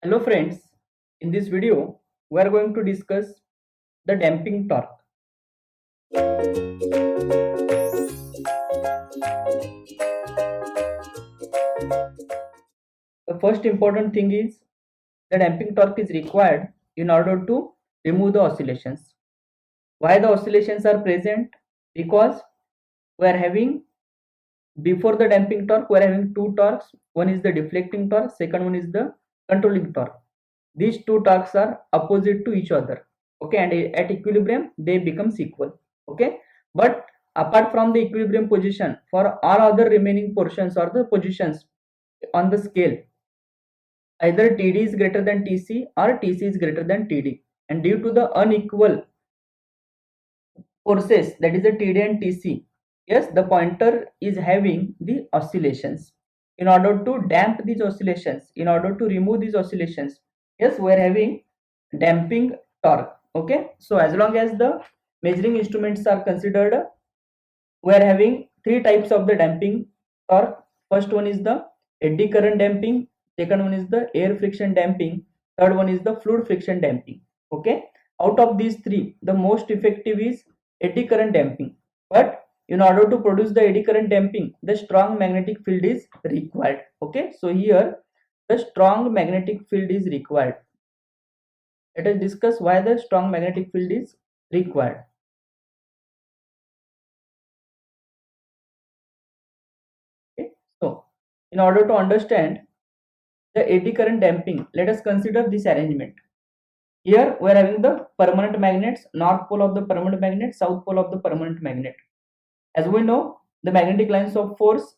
Hello friends, in this video we are going to discuss the damping torque. The first important thing is the damping torque is required in order to remove the oscillations. Why the oscillations are present? Because we are having before the damping torque we are having two torques. One is the deflecting torque, second one is the controlling torque. These two torques are opposite to each other, okay, and at equilibrium they becomes equal, okay. But apart from the equilibrium position, for all other remaining portions or the positions on the scale, either TD is greater than TC or TC is greater than TD, and due to the unequal forces, that is the TD and TC, yes, the pointer is having the oscillations. In order to damp these oscillations, in order to remove these oscillations, yes, we are having damping torque, okay. So as long as the measuring instruments are considered, we are having three types of the damping torque. First one is the eddy current damping, second one is the air friction damping, third one is the fluid friction damping, okay. Out of these three, the most effective is eddy current damping, but in order to produce the eddy current damping, the strong magnetic field is required, okay. So here the strong magnetic field is required. Let us discuss why the strong magnetic field is required. Okay. So in order to understand the eddy current damping, let us consider this arrangement. Here we are having the permanent magnets, north pole of the permanent magnet, south pole of the permanent magnet. As we know, the magnetic lines of force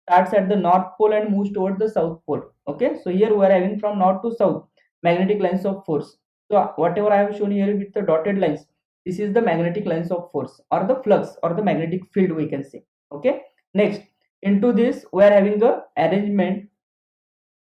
starts at the north pole and moves towards the south pole, okay. So here we are having from north to south magnetic lines of force. So whatever I have shown here with the dotted lines, this is the magnetic lines of force or the flux or the magnetic field, we can say, okay. Next, into this we are having a arrangement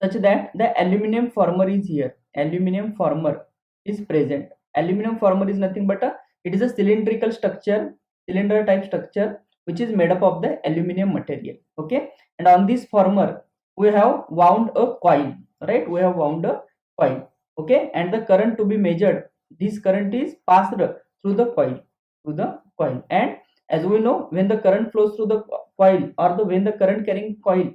such that the aluminum former is here. Aluminum former is present. Aluminum former is nothing but it is a cylindrical structure, cylinder type structure, which is made up of the aluminum material, okay. And on this former we have wound a coil, right? We have wound a coil, okay. And the current to be measured, this current is passed through the coil, and as we know, when the current flows through the coil, or when the current carrying coil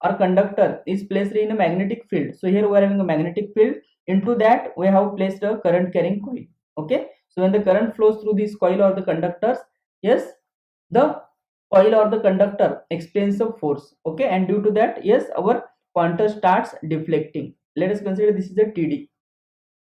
or conductor is placed in a magnetic field, so here we are having a magnetic field, into that we have placed a current carrying coil, okay. So when the current flows through this coil or the conductors, yes, the coil or the conductor experience the force, okay, and due to that, yes, our pointer starts deflecting. Let us consider this is a TD.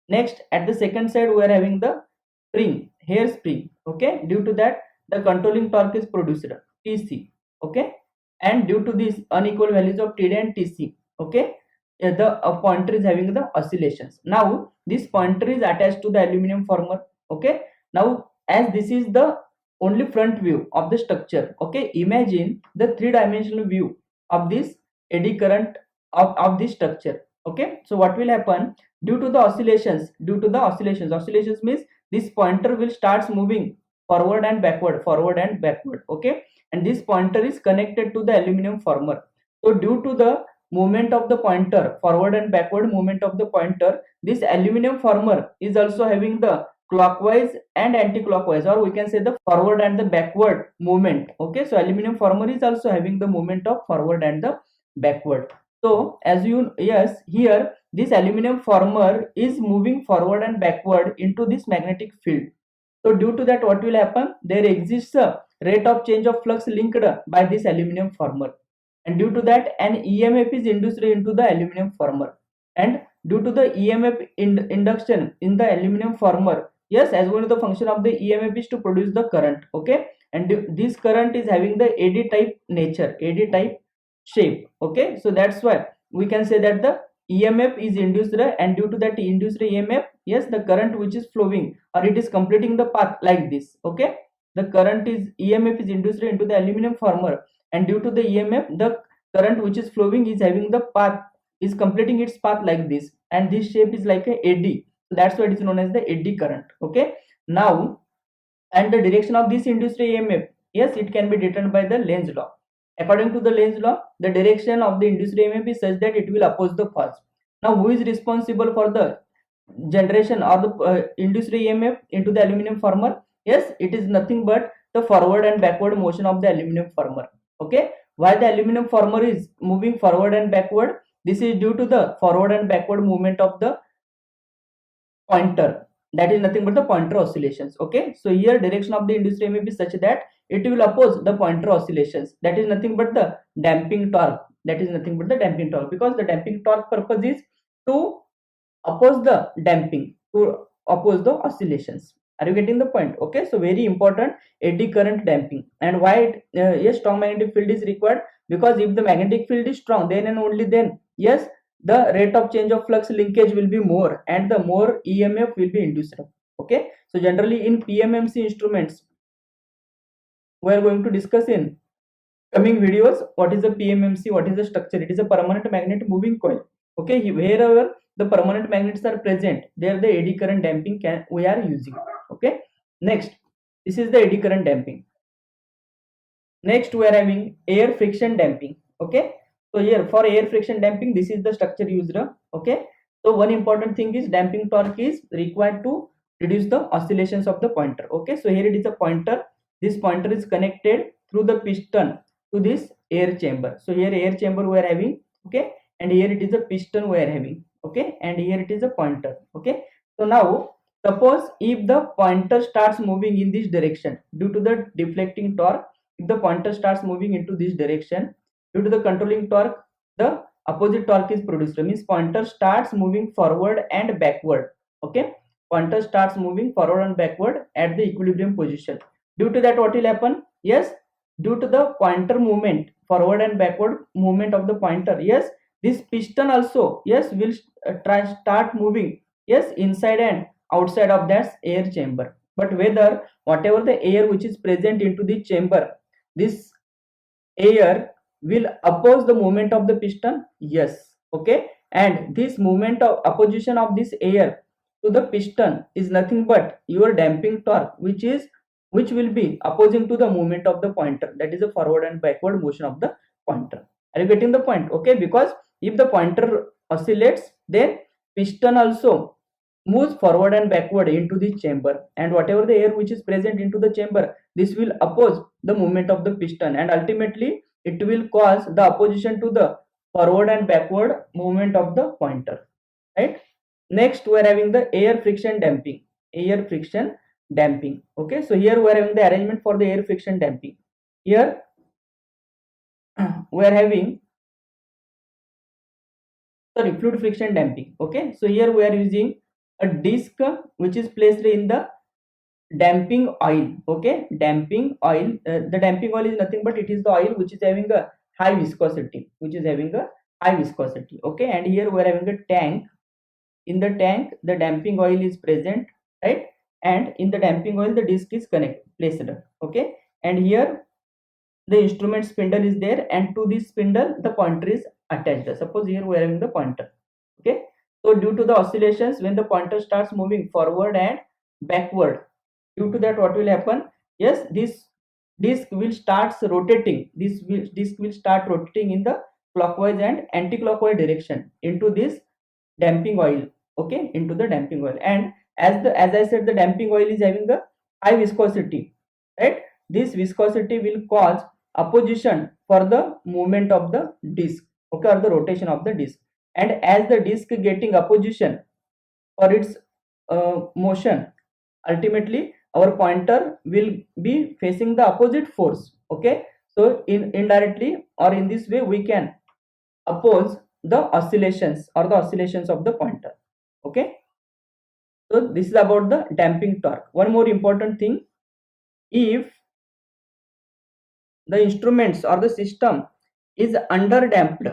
Next, at the second side we are having the spring, hair spring, okay. Due to that, the controlling torque is produced, TC, okay. And due to these unequal values of TD and TC, okay, the pointer is having the oscillations. Now this pointer is attached to the aluminum former, okay. Now as this is the only front view of the structure, okay, imagine the three-dimensional view of this eddy current of this structure, okay. So what will happen? Due to the oscillations means this pointer will starts moving forward and backward, okay. And this pointer is connected to the aluminum former. So due to the movement of the pointer, forward and backward movement of the pointer, this aluminum former is also having the clockwise and anti-clockwise, or we can say the forward and the backward movement, okay. So aluminum former is also having the movement of forward and the backward. So as you, yes, here this aluminum former is moving forward and backward into this magnetic field. So due to that, what will happen? There exists a rate of change of flux linked by this aluminum former, and due to that, an EMF is induced into the aluminum former, and due to the EMF induction in the aluminum former, yes, as one of the function of the EMF is to produce the current, okay. And this current is having the AD type nature, AD type shape, okay. So that's why we can say that the EMF is induced, and due to that induced EMF, yes, the current which is flowing or it is completing the path like this, okay. The current is EMF is induced into the aluminum former, and due to the EMF, the current which is flowing is having the path, is completing its path like this, and this shape is like a eddy. So that's why it is known as the eddy current, okay. Now, and the direction of this induced EMF, yes, it can be determined by the Lenz law. According to the Lenz law, the direction of the induced EMF is such that it will oppose the cause. Now who is responsible for the generation or the induced EMF into the aluminum former? Yes, it is nothing but the forward and backward motion of the aluminum former. Okay, why the aluminum former is moving forward and backward? This is due to the forward and backward movement of the pointer, that is nothing but the pointer oscillations. Okay, so here direction of the induced EMF is such that it will oppose the pointer oscillations, that is nothing but the damping torque, that is nothing but the damping torque, because the damping torque purpose is to oppose the damping, to oppose the oscillations. Are you getting the point? Okay, so very important, eddy current damping. And why yes, strong magnetic field is required, because if the magnetic field is strong, then and only then, yes, the rate of change of flux linkage will be more and the more EMF will be induced. Okay, so generally in PMMC instruments we are going to discuss in coming videos what is the PMMC, what is the structure. It is a permanent magnet moving coil. Okay, wherever the permanent magnets are present, there the eddy current damping we are using. Okay, next, this is the eddy current damping. Next we are having air friction damping. Okay, so here for air friction damping, this is the structure used. Okay, so one important thing is damping torque is required to reduce the oscillations of the pointer. Okay, so here it is a pointer. This pointer is connected through the piston to this air chamber. So here air chamber we are having. Okay, and here it is a piston we are having. Okay, and here it is a pointer. Okay, so now suppose if the pointer starts moving in this direction due to the deflecting torque, if the pointer starts moving into this direction, due to the controlling torque, the opposite torque is produced. Means pointer starts moving forward and backward. Okay, pointer starts moving forward and backward at the equilibrium position. Due to that, what will happen? Yes, due to the pointer movement, forward and backward movement of the pointer, yes, this piston also, yes, will start moving, yes, inside and outside of that air chamber. But whether whatever the air which is present into the chamber, this air will oppose the movement of the piston. Yes. Okay, and this movement of opposition of this air to the piston is nothing but your damping torque, which will be opposing to the movement of the pointer, that is a forward and backward motion of the pointer. Are you getting the point? Okay, because if the pointer oscillates, then piston also moves forward and backward into the chamber, and whatever the air which is present into the chamber, this will oppose the movement of the piston, and ultimately it will cause the opposition to the forward and backward movement of the pointer, right? Next we are having the air friction damping. Air friction damping. Okay, so here we are having the arrangement for the air friction damping. Here we are having, sorry, fluid friction damping. Okay, so here we are using a disc which is placed in the damping oil. Okay, damping oil, the damping oil is nothing but it is the oil which is having a high viscosity, okay, and here we are having a tank. In the tank the damping oil is present, right, and in the damping oil the disc is placed. Okay, and here the instrument spindle is there, and to this spindle the pointer is attached. Suppose here we are having the pointer. Okay, so due to the oscillations, when the pointer starts moving forward and backward, due to that what will happen? Yes, this disc will start rotating. Disc will start rotating in the clockwise and anti-clockwise direction into this damping oil. Okay, into the damping oil. And as I said, the damping oil is having a high viscosity, right? This viscosity will cause opposition for the movement of the disc, okay, or the rotation of the disc. And as the disc getting opposition for its motion, ultimately our pointer will be facing the opposite force. Okay, so indirectly or in this way we can oppose the oscillations of the pointer. Okay, so this is about the damping torque. One more important thing, if the instruments or the system is under damped,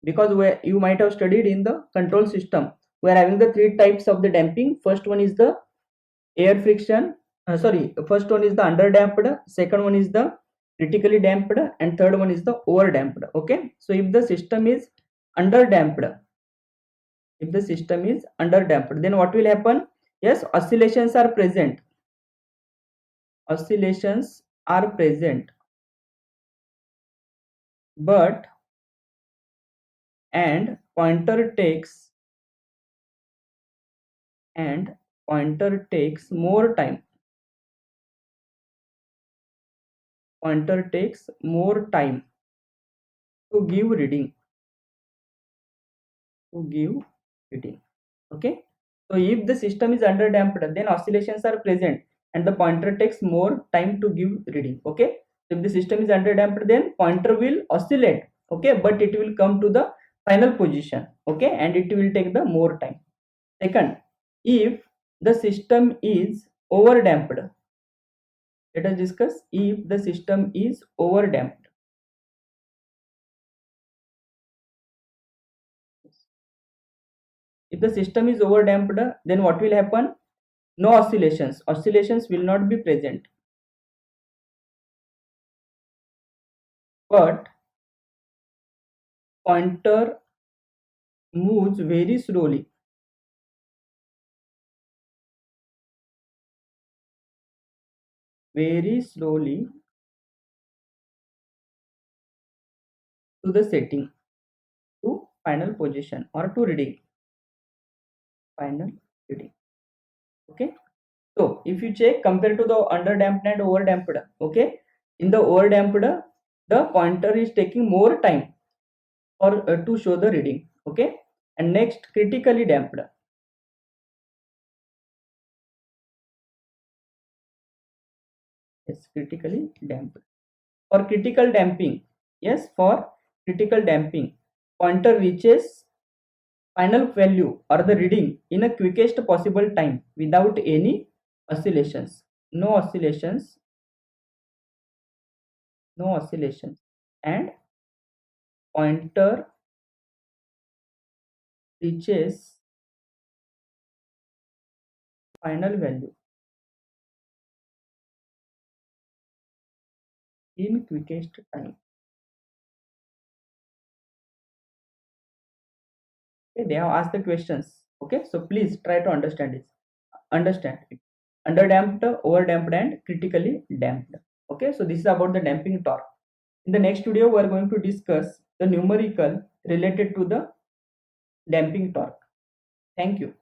because you might have studied in the control system, we are having the three types of the damping. First one is the air friction, first one is the under damped, second one is the critically damped, and third one is the over damped. Okay, so if the system is under damped, then what will happen? Yes, oscillations are present, but and pointer takes and pointer takes more time. Pointer takes more time to give reading. Okay. So if the system is under damped, then oscillations are present and the pointer takes more time to give reading. Okay. So if the system is under damped, then pointer will oscillate. Okay, but it will come to the final position. Okay, and it will take the more time. Second, if the system is over damped, let us discuss if the system is over damped. If the system is over damped, then what will happen? No oscillations. Oscillations will not be present. But pointer moves very slowly. Very slowly to the setting, to final position or to reading. Final reading. Okay. So if you check compared to the under damped and over damped, okay, in the over damped, the pointer is taking more time or to show the reading. Okay, and next critically damped. Yes, critically damped. For critical damping, yes, for critical damping, pointer reaches final value or the reading in a quickest possible time without any oscillations. No oscillations, no oscillations, and pointer reaches final value in quickest time. Okay, they have asked the questions. Okay, so please try to understand it. Understand it. Under damped, over damped, and critically damped. Okay, so this is about the damping torque. In the next video, we are going to discuss the numerical related to the damping torque. Thank you.